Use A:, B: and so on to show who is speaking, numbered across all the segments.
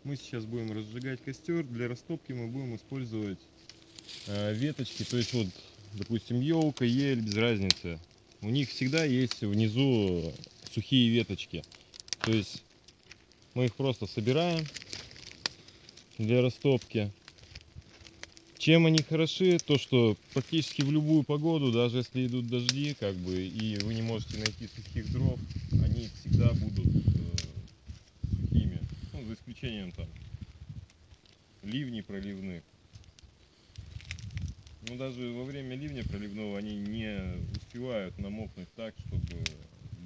A: Мы сейчас будем разжигать костер. Для растопки мы будем использовать веточки. То есть вот, допустим, елка, ель, без разницы. У них всегда есть внизу сухие веточки. То есть мы их просто собираем для растопки. Чем они хороши? То, что практически в любую погоду, даже если идут дожди, как бы, и вы не можете найти сухих дров, они всегда будут сухими. Ну, за исключением там ливней проливных. Но даже во время ливня проливного они не успевают намокнуть так, чтобы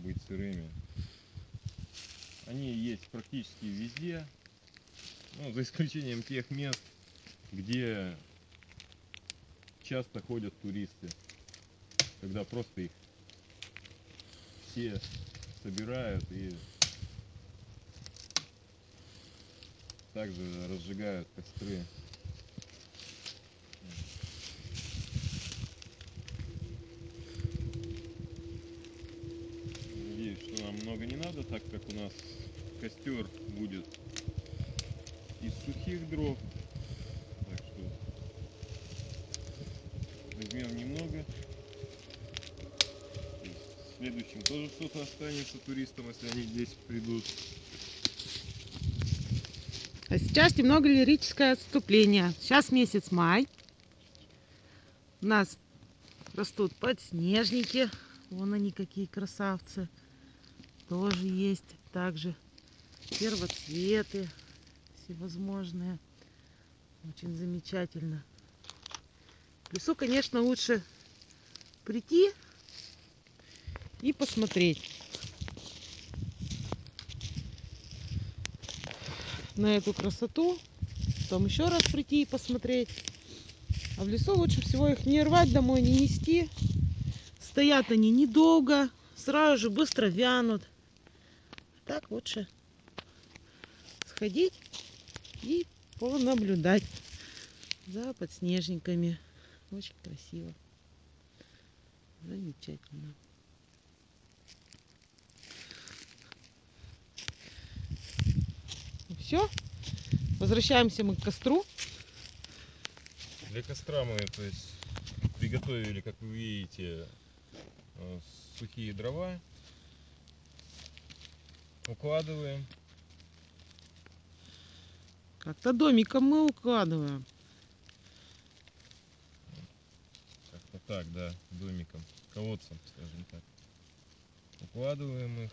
A: быть сырыми. Они есть практически везде, ну, за исключением тех мест, где часто ходят туристы, когда просто их все собирают и также разжигают костры. Надеюсь, что нам много не надо, так как у нас костер будет из сухих дров. Так что возьмем немного. В следующем тоже что-то останется туристам, если они здесь придут.
B: А сейчас немного лирическое отступление. Сейчас месяц май. У нас растут подснежники. Вон они какие красавцы. Тоже есть. Также первоцветы всевозможные. Очень замечательно. В лесу, конечно, лучше прийти и посмотреть на эту красоту. Потом еще раз прийти и посмотреть. А в лесу лучше всего их не рвать домой, не нести. Стоят они недолго, сразу же быстро вянут. Так лучше сходить и понаблюдать за подснежниками. Очень красиво. Замечательно. Все. Возвращаемся мы к костру.
A: Для костра мы, то есть, приготовили, как вы видите, сухие дрова. Укладываем.
B: Как-то домиком мы укладываем.
A: Как-то так, да, домиком, колодцем, скажем так. Укладываем их.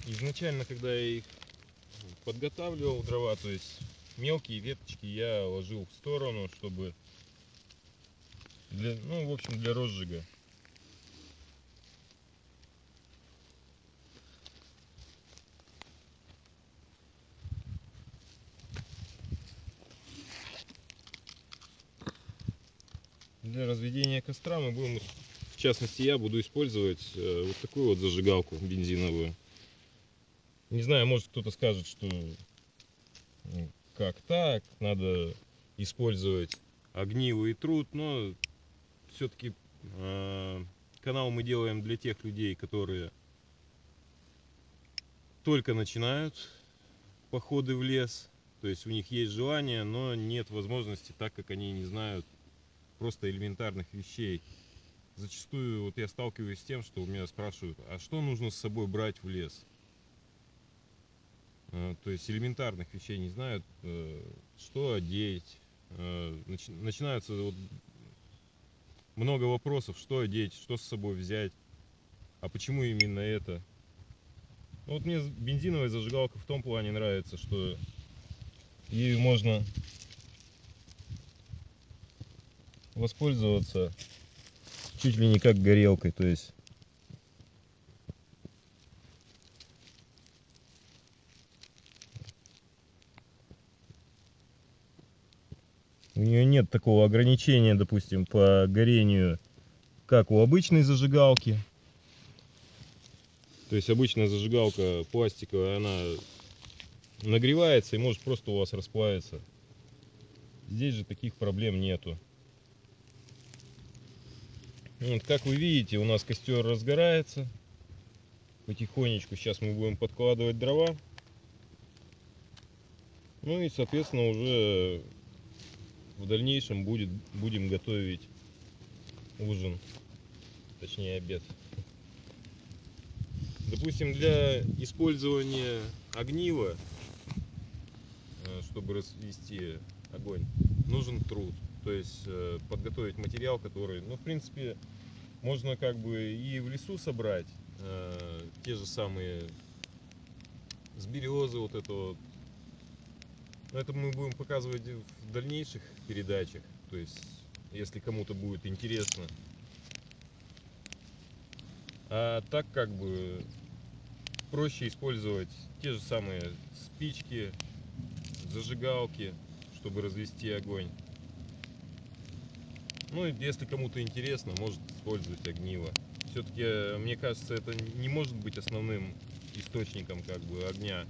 A: Изначально, когда я их подготавливал, дрова, то есть мелкие веточки я ложил в сторону, чтобы для, ну, в общем, для розжига. Для разведения костра мы будем, в частности, я буду использовать вот такую вот зажигалку бензиновую. Не знаю, может кто-то скажет, что как так, надо использовать огниво и труд, но все-таки канал мы делаем для тех людей, которые только начинают походы в лес, то есть у них есть желание, но нет возможности, так как они не знают просто элементарных вещей. Зачастую вот я сталкиваюсь с тем, что у меня спрашивают, а что нужно с собой брать в лес? То есть элементарных вещей не знают, что одеть. Начинаются вот много вопросов, что одеть, что с собой взять, а почему именно это. Ну, вот мне бензиновая зажигалка в том плане нравится, что ею можно воспользоваться чуть ли не как горелкой, то есть у нее нет такого ограничения, допустим, по горению, как у обычной зажигалки. То есть обычная зажигалка пластиковая, она нагревается и может просто у вас расплавиться. Здесь же таких проблем нету. Вот, как вы видите, у нас костер разгорается. потихонечку сейчас мы будем подкладывать дрова. Ну и, соответственно, уже в дальнейшем будем готовить ужин, точнее обед. Допустим, для использования огнива, чтобы развести огонь, нужен труд. То есть подготовить материал, который, ну, в принципе, можно как бы и в лесу собрать, те же самые с березы, вот это вот. Но это мы будем показывать в дальнейших передачах. То есть, если кому-то будет интересно. А так как бы проще использовать те же самые спички, зажигалки, чтобы развести огонь. Ну и если кому-то интересно, может использовать огниво. Все-таки, мне кажется, это не может быть основным источником как бы огня,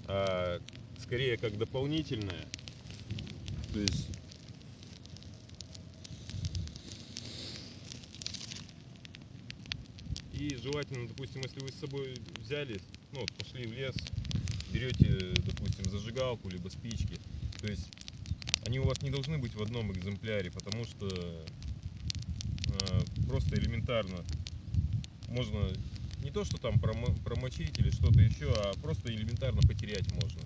A: а скорее как дополнительное. То есть и желательно, допустим, если вы с собой взяли, ну вот пошли в лес, берете, допустим, зажигалку либо спички, то есть они у вас не должны быть в одном экземпляре, потому что просто элементарно можно не то что там промочить или что-то еще, а просто элементарно потерять можно.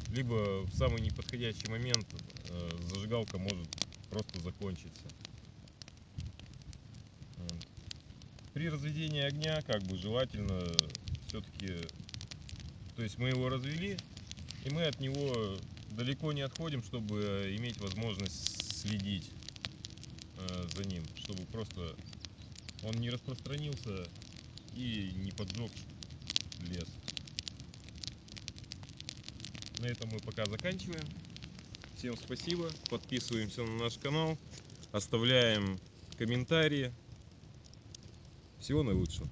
A: Либо в самый неподходящий момент зажигалка может просто закончиться. Вот. При разведении огня как бы желательно все-таки, то есть мы его развели, и мы от него далеко не отходим, чтобы иметь возможность следить за ним, чтобы просто он не распространился и не поджег лес. На этом мы пока заканчиваем. Всем спасибо, подписываемся на наш канал, оставляем комментарии. Всего наилучшего.